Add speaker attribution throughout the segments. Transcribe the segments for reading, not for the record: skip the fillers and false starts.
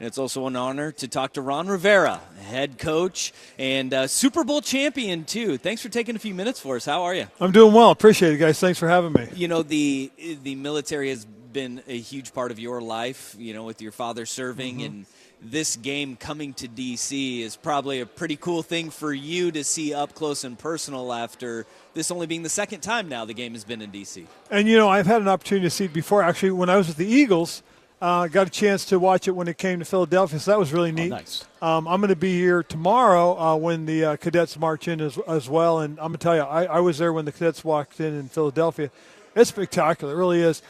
Speaker 1: It's also an honor to talk to Ron Rivera, head coach and Super Bowl champion, too. Thanks for taking a few minutes for us. How are you?
Speaker 2: I'm doing well. Appreciate it, guys. Thanks for having me.
Speaker 1: You know, the military has been a huge part of your life, you know, with your father serving, and this game coming to D.C. is probably a pretty cool thing for you to see up close and personal after this only being the second time now the game has been in D.C.
Speaker 2: And, you know, I've had an opportunity to see it before. Actually, when I was with the Eagles, got a chance to watch it when it came to Philadelphia, so that was really neat.
Speaker 3: Oh, nice.
Speaker 2: I'm going to be here tomorrow when the cadets march in as well, and I'm going to tell you, I was there when the cadets walked in Philadelphia. It's spectacular. It really is.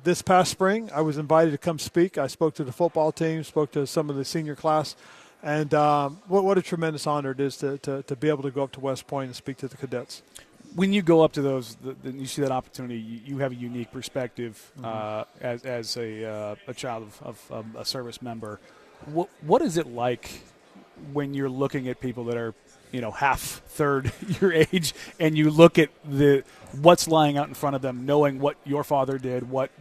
Speaker 2: This past spring, I was invited to come speak. I spoke to the football team, spoke to some of the senior class, and what a tremendous honor it is to be able to go up to West Point and speak to the cadets.
Speaker 3: When you go up to those, you see that opportunity, you have a unique perspective as a child of a service member. What is it like when you're looking at people that are, you know, third your age, and you look at what's lying out in front of them, knowing what your father did, what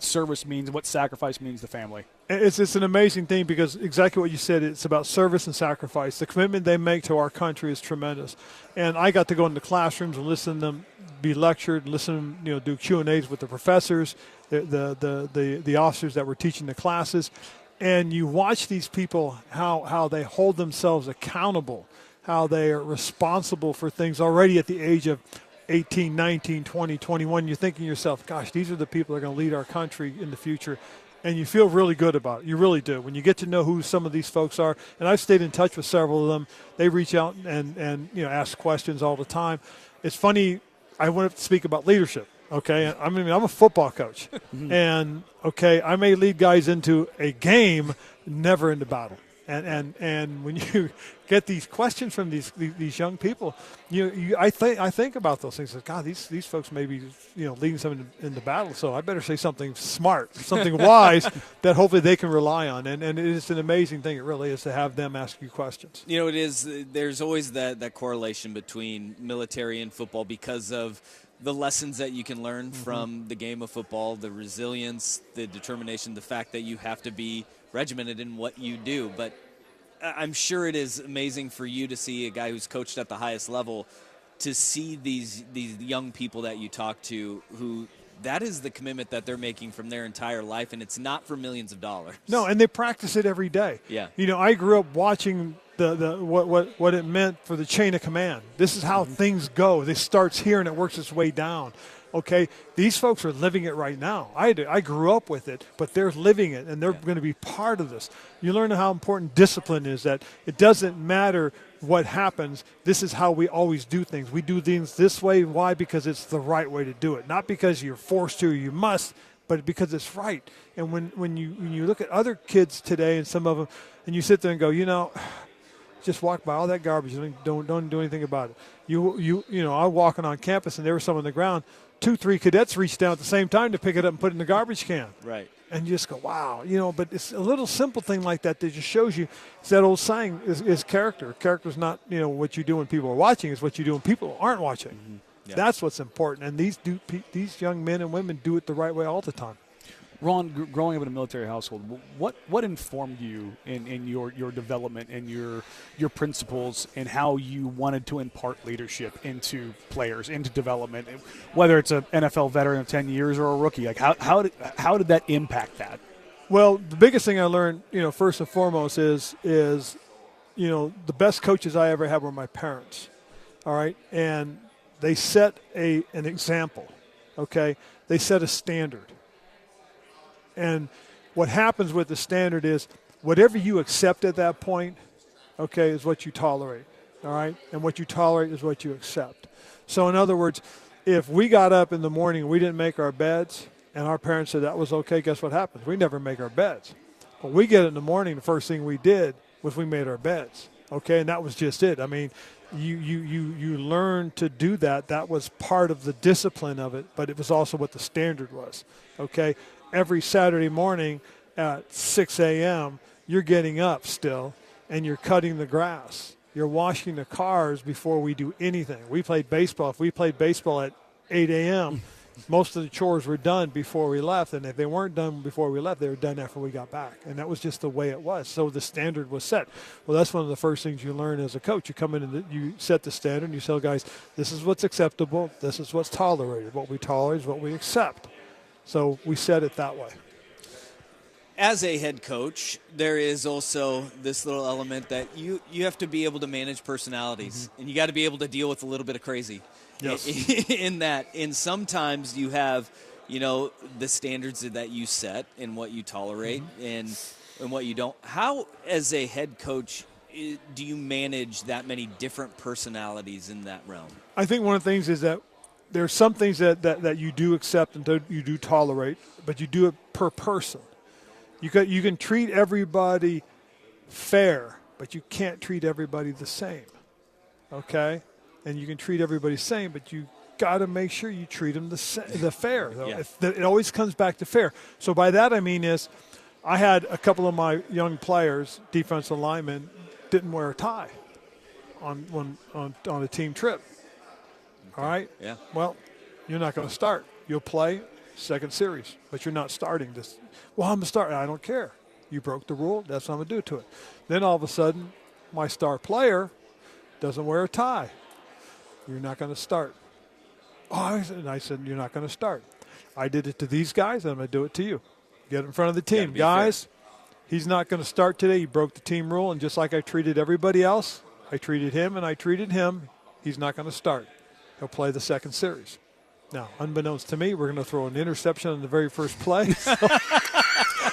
Speaker 3: service means, what sacrifice means to family?
Speaker 2: It's an amazing thing because exactly what you said, it's about service and sacrifice. The commitment they make to our country is tremendous. And I got to go into classrooms and listen to them be lectured, listen, you know, do Q&As with the professors, the officers that were teaching the classes. And you watch these people, how they hold themselves accountable, how they are responsible for things already at the age of 18, 19, 20, 21. You're thinking to yourself, gosh, these are the people that are going to lead our country in the future. And you feel really good about it. You really do. When you get to know who some of these folks are, and I've stayed in touch with several of them, they reach out and you know, ask questions all the time. It's funny, I want to speak about leadership, okay? I mean, I'm a football coach. And, okay, I may lead guys into a game, never into battle. And when you get these questions from these young people, I think about those things. God, these folks may be, you know, leading someone into battle, so I better say something smart, something wise that hopefully they can rely on. And it is an amazing thing. It really is to have them ask you questions.
Speaker 1: You know, it is. There's always that correlation between military and football because of the lessons that you can learn from the game of football, the resilience, the determination, the fact that you have to be regimented in what you do. But I'm sure it is amazing for you to see a guy who's coached at the highest level, to see these young people that you talk to who that is the commitment that they're making from their entire life, and it's not for millions of dollars.
Speaker 2: No, and they practice it every day.
Speaker 1: Yeah.
Speaker 2: You know, I grew up watching what it meant for the chain of command. This is how things go. This starts here and it works its way down. Okay, these folks are living it right now. I grew up with it, but they're living it, and they're going to be part of this. You learn how important discipline is, that it doesn't matter what happens. This is how we always do things. We do things this way. Why? Because it's the right way to do it. Not because you're forced to or you must, but because it's right. And when you look at other kids today and some of them, and you sit there and go, you know, just walk by all that garbage and don't do anything about it. You know, I was walking on campus and there was some on the ground. 2-3 cadets reached down at the same time to pick it up and put it in the garbage can.
Speaker 1: Right.
Speaker 2: And you just go, wow. You know, but it's a little simple thing like that that just shows you. It's that old saying, is character. Character's not, you know, what you do when people are watching. It's what you do when people aren't watching. Yeah. That's what's important. And these young men and women do it the right way all the time.
Speaker 3: Ron, growing up in a military household, what informed you in your development and your principles and how you wanted to impart leadership into players, into development, whether it's an NFL veteran of 10 years or a rookie? Like how did that impact that?
Speaker 2: Well, the biggest thing I learned, you know, first and foremost is you know, the best coaches I ever had were my parents. All right, and they set an example. Okay, they set a standard. And what happens with the standard is whatever you accept at that point, okay, is what you tolerate, all right? And what you tolerate is what you accept. So in other words, if we got up in the morning and we didn't make our beds and our parents said that was okay, guess what happens? We never make our beds. When we get in the morning, the first thing we did was we made our beds, okay? And that was just it. I mean, you learn to do that. That was part of the discipline of it, but it was also what the standard was, okay? Every Saturday morning at 6 a.m., you're getting up still, and you're cutting the grass. You're washing the cars before we do anything. We played baseball. If we played baseball at 8 a.m., most of the chores were done before we left, and if they weren't done before we left, they were done after we got back. And that was just the way it was. So the standard was set. Well, that's one of the first things you learn as a coach. You come in and you set the standard, and you tell guys, this is what's acceptable, this is what's tolerated. What we tolerate is what we accept. So we set it that way.
Speaker 1: As a head coach, there is also this little element that you have to be able to manage personalities, and you got to be able to deal with a little bit of crazy.
Speaker 2: Yes.
Speaker 1: In that, and sometimes you have, the standards that you set and what you tolerate and what you don't. How, as a head coach, do you manage that many different personalities in that realm?
Speaker 2: I think one of the things is that there's some things that you do accept and you do tolerate, but you do it per person. You can treat everybody fair, but you can't treat everybody the same, okay? And you can treat everybody the same, but you got to make sure you treat them the fair.
Speaker 1: Yeah.
Speaker 2: It always comes back to fair. So by that I mean is I had a couple of my young players, defensive linemen, didn't wear a tie on a team trip. All right?
Speaker 1: Yeah.
Speaker 2: Well, you're not going to start. You'll play second series, but you're not starting this. Well, I'm a starter. I don't care. You broke the rule. That's what I'm going to do to it. Then all of a sudden, my star player doesn't wear a tie. You're not going to start. Oh, I said, you're not going to start. I did it to these guys, and I'm going to do it to you. Get in front of the team. Guys, fair. He's not going to start today. He broke the team rule, and just like I treated everybody else, I treated him and I treated him. He's not going to start. He'll play the second series. Now, unbeknownst to me, we're going to throw an interception on the very first play.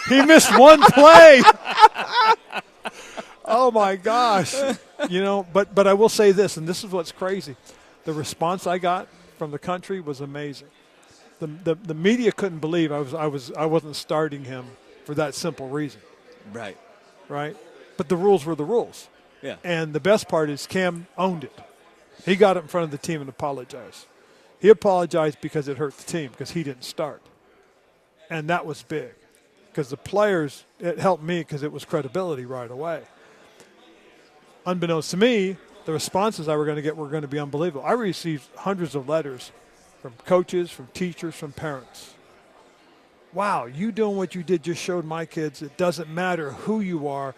Speaker 2: He missed one play. Oh, my gosh. But I will say this, and this is what's crazy. The response I got from the country was amazing. The media couldn't believe I wasn't starting him for that simple reason.
Speaker 1: Right.
Speaker 2: But the rules were the rules.
Speaker 1: Yeah.
Speaker 2: And the best part is Cam owned it. He got up in front of the team and apologized. He apologized because it hurt the team because he didn't start. And that was big because the players, it helped me because it was credibility right away. Unbeknownst to me, the responses I were going to get were going to be unbelievable. I received hundreds of letters from coaches, from teachers, from parents. Wow, you doing what you did just showed my kids it doesn't matter who you are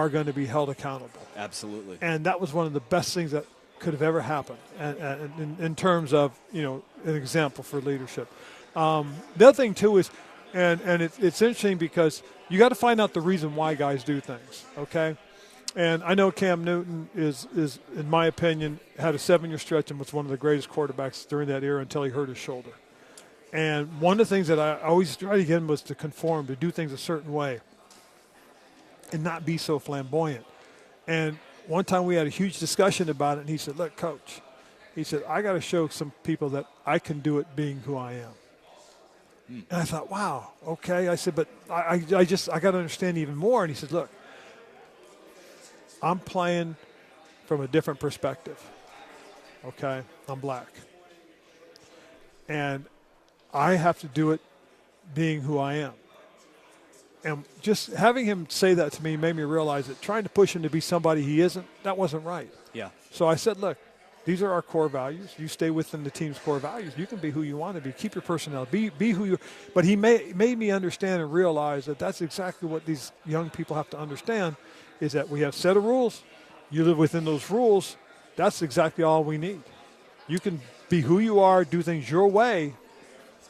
Speaker 2: going to be held accountable.
Speaker 1: Absolutely.
Speaker 2: And that was one of the best things that could have ever happened and in terms of, an example for leadership. The other thing, too, is, and it's interesting because you got to find out the reason why guys do things, okay? And I know Cam Newton is, in my opinion, had a 7-year stretch and was one of the greatest quarterbacks during that era until he hurt his shoulder. And one of the things that I always tried to get him was to conform, to do things a certain way and not be so flamboyant. And one time we had a huge discussion about it, and he said, look, Coach, he said, I got to show some people that I can do it being who I am. And I thought, wow, okay. I said, but I got to understand even more. And he said, look, I'm playing from a different perspective, okay? I'm black. And I have to do it being who I am. And just having him say that to me made me realize that trying to push him to be somebody he isn't, that wasn't right.
Speaker 1: Yeah.
Speaker 2: So I said, look, these are our core values. You stay within the team's core values. You can be who you want to be. Keep your personality. Be who you are. But he made me understand and realize that that's exactly what these young people have to understand is that we have a set of rules. You live within those rules. That's exactly all we need. You can be who you are, do things your way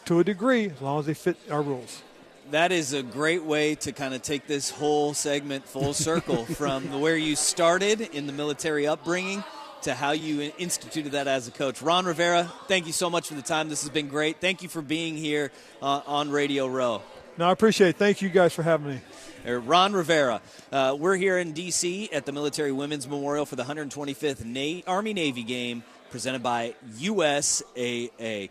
Speaker 2: to a degree as long as they fit our rules.
Speaker 1: That is a great way to kind of take this whole segment full circle from where you started in the military upbringing to how you instituted that as a coach. Ron Rivera, thank you so much for the time. This has been great. Thank you for being here on Radio Row.
Speaker 2: No, I appreciate it. Thank you guys for having me.
Speaker 1: Ron Rivera. We're here in D.C. at the Military Women's Memorial for the 125th Army-Navy game presented by USAA.